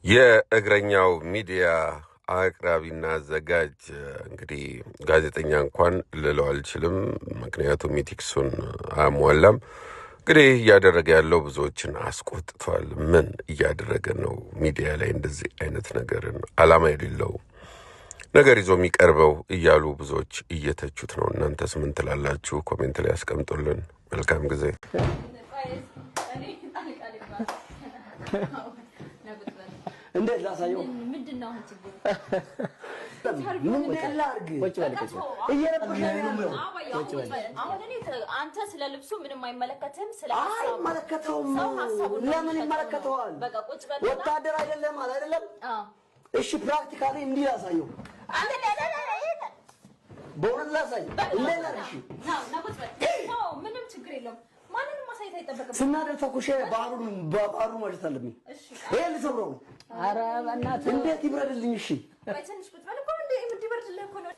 የእግረኛው ሚዲያ አቅራቢና አዘጋጅ እንግዲህ ጋዜጠኛ እንኳን ልለው አልችልም፣ ምክንያቱም ኢቲክሱን አያሟላም። እንግዲህ እያደረገ ያለው ብዙዎችን አስቆጥቷል። ምን እያደረገ ነው? ሚዲያ ላይ እንደዚህ አይነት ነገርን አላማ የሌለው ነገር ይዞ የሚቀርበው እያሉ ብዙዎች እየተቹት ነው። እናንተስ ምን ትላላችሁ? ኮሜንት ላይ ያስቀምጡልን። መልካም ጊዜ። እንዴት ላሳየው? ምንድነው ችግሩ? ምን ላድርግ? አንተ ስለ ልብሱ ምንም አይመለከትም። ስለ አይመለከተውም። ለምን ይመለከተዋል? በቃ ቁጭ በል። ወታደር አይደለም አይደለም? እሺ ፕራክቲካሊ እንዲህ ላሳየው። በእውነት ላሳይ። እንዴት ነሽ? ቁጭ በል። ምንም ችግር የለውም። ማንንም ማሳየት አይጠበቅም። ስናደር ተኩሼ ባህሩን ማለት አለብኝ። ይሄ ልሰብረው። ኧረ በእናትህ እንዴት ይብረድልኝ? እሺ ወይ ትንሽ ቁጭ በል እኮ እንዴ ምን ይበርድልህ እኮ ነው።